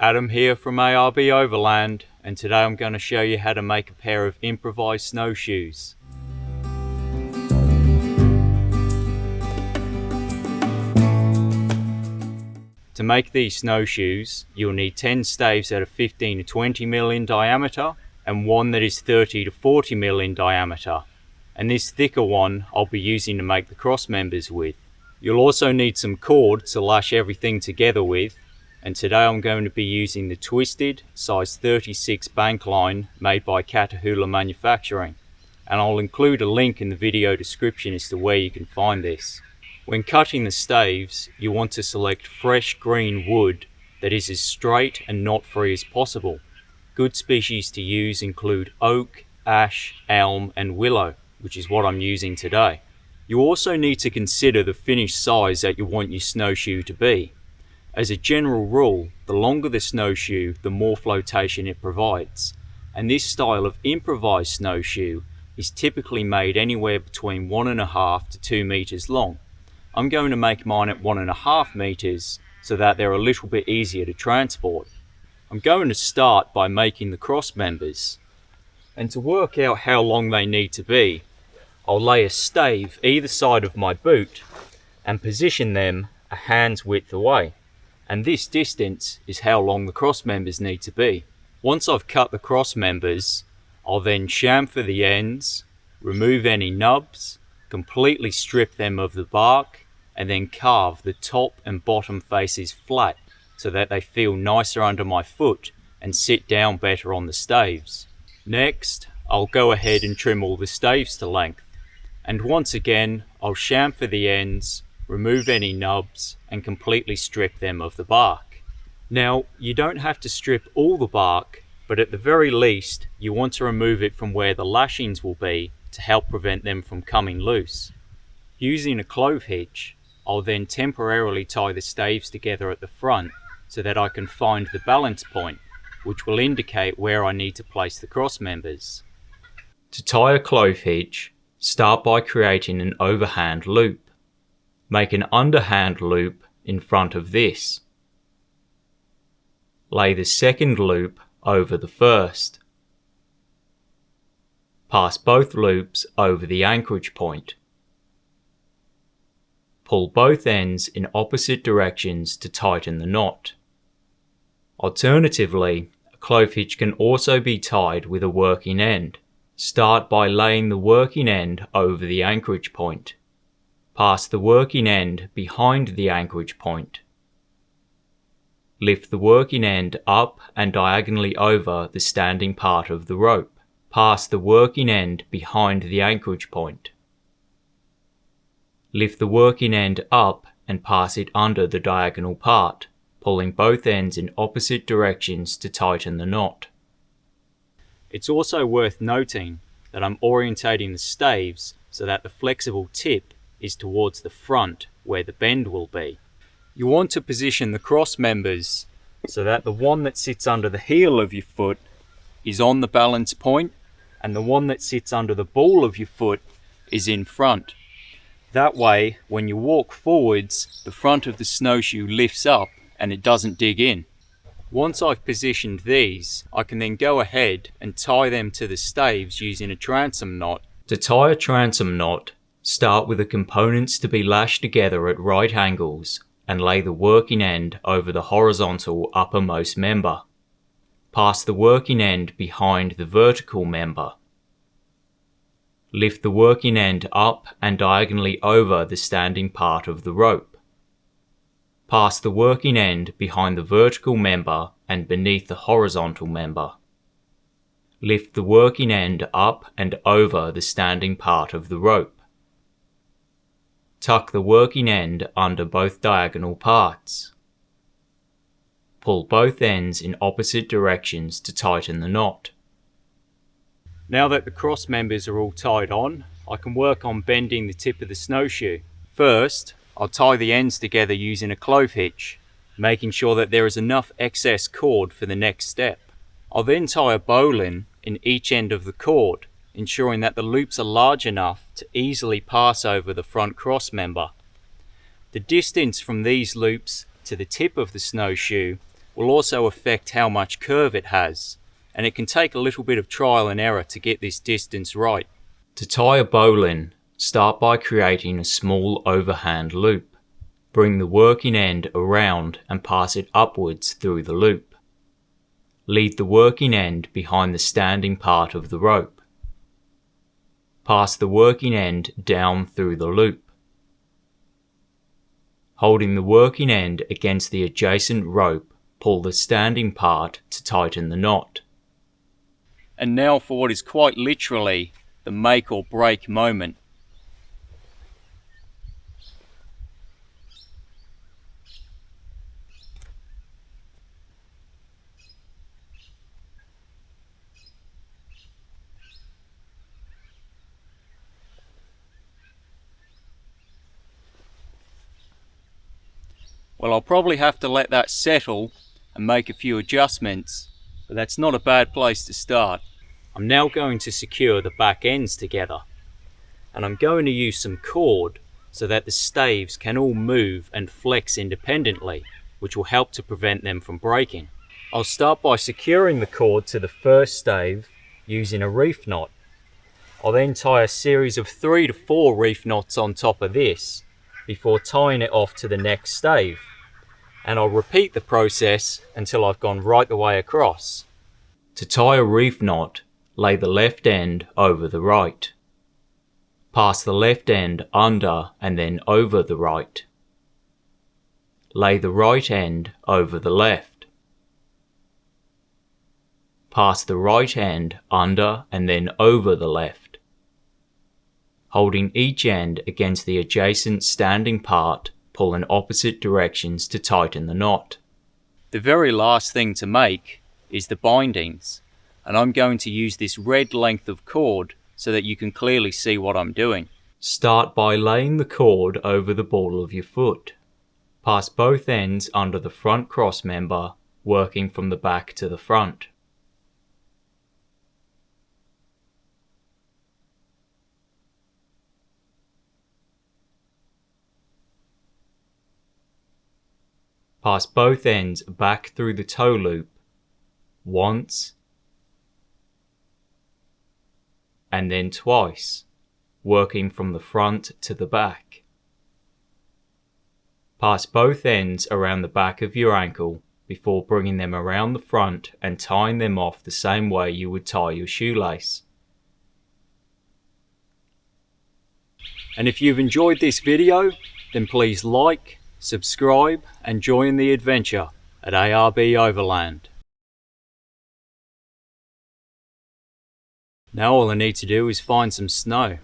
Adam here from ARB Overland, and today I'm going to show you how to make a pair of improvised snowshoes. To make these snowshoes, you'll need 10 staves that are 15 to 20 mm in diameter and one that is 30 to 40 mm in diameter. And this thicker one I'll be using to make the cross members with. You'll also need some cord to lash everything together with, and today I'm going to be using the twisted size 36 bank line made by Catahoula Manufacturing, and I'll include a link in the video description as to where you can find this. When cutting the staves, you want to select fresh green wood that is as straight and knot free as possible. Good species to use include oak, ash, elm and willow, which is what I'm using today. You also need to consider the finished size that you want your snowshoe to be. As a general rule, the longer the snowshoe, the more flotation it provides, and this style of improvised snowshoe is typically made anywhere between 1.5 to 2 meters long. I'm going to make mine at 1.5 meters so that they're a little bit easier to transport. I'm going to start by making the cross members, and to work out how long they need to be, I'll lay a stave either side of my boot and position them a hand's width away. And this distance is how long the cross members need to be. Once I've cut the cross members, I'll then chamfer the ends, remove any nubs, completely strip them of the bark, and then carve the top and bottom faces flat so that they feel nicer under my foot and sit down better on the staves. Next, I'll go ahead and trim all the staves to length. And once again, I'll chamfer the ends, remove any nubs and completely strip them of the bark. Now, you don't have to strip all the bark, but at the very least you want to remove it from where the lashings will be to help prevent them from coming loose. Using a clove hitch, I'll then temporarily tie the staves together at the front so that I can find the balance point, which will indicate where I need to place the cross members. To tie a clove hitch, start by creating an overhand loop. Make an underhand loop in front of this. Lay the second loop over the first. Pass both loops over the anchorage point. Pull both ends in opposite directions to tighten the knot. Alternatively, a clove hitch can also be tied with a working end. Start by laying the working end over the anchorage point. Pass the working end behind the anchorage point. Lift the working end up and diagonally over the standing part of the rope. Pass the working end behind the anchorage point. Lift the working end up and pass it under the diagonal part, pulling both ends in opposite directions to tighten the knot. It's also worth noting that I'm orientating the staves so that the flexible tip is towards the front where the bend will be. You want to position the cross members so that the one that sits under the heel of your foot is on the balance point and the one that sits under the ball of your foot is in front. That way, when you walk forwards, the front of the snowshoe lifts up and it doesn't dig in. Once I've positioned these, I can then go ahead and tie them to the staves using a transom knot. To tie a transom knot, start with the components to be lashed together at right angles and lay the working end over the horizontal uppermost member. Pass the working end behind the vertical member. Lift the working end up and diagonally over the standing part of the rope. Pass the working end behind the vertical member and beneath the horizontal member. Lift the working end up and over the standing part of the rope. Tuck the working end under both diagonal parts. Pull both ends in opposite directions to tighten the knot. Now that the cross members are all tied on, I can work on bending the tip of the snowshoe. First, I'll tie the ends together using a clove hitch, making sure that there is enough excess cord for the next step. I'll then tie a bowline in each end of the cord, ensuring that the loops are large enough to easily pass over the front cross member. The distance from these loops to the tip of the snowshoe will also affect how much curve it has, and it can take a little bit of trial and error to get this distance right. To tie a bowline, start by creating a small overhand loop. Bring the working end around and pass it upwards through the loop. Leave the working end behind the standing part of the rope. Pass the working end down through the loop. Holding the working end against the adjacent rope, pull the standing part to tighten the knot. And now for what is quite literally the make or break moment. Well, I'll probably have to let that settle and make a few adjustments, but that's not a bad place to start. I'm now going to secure the back ends together, and I'm going to use some cord so that the staves can all move and flex independently, which will help to prevent them from breaking. I'll start by securing the cord to the first stave using a reef knot. I'll then tie a series of 3 to 4 reef knots on top of this before tying it off to the next stave. And I'll repeat the process until I've gone right the way across. To tie a reef knot, lay the left end over the right. Pass the left end under and then over the right. Lay the right end over the left. Pass the right end under and then over the left. Holding each end against the adjacent standing part, pull in opposite directions to tighten the knot. The very last thing to make is the bindings, and I'm going to use this red length of cord so that you can clearly see what I'm doing. Start by laying the cord over the ball of your foot. Pass both ends under the front cross member, working from the back to the front. Pass both ends back through the toe loop once and then twice, working from the front to the back. Pass both ends around the back of your ankle before bringing them around the front and tying them off the same way you would tie your shoelace. And if you've enjoyed this video, then please like, subscribe and join the adventure at ARB Overland. Now all I need to do is find some snow.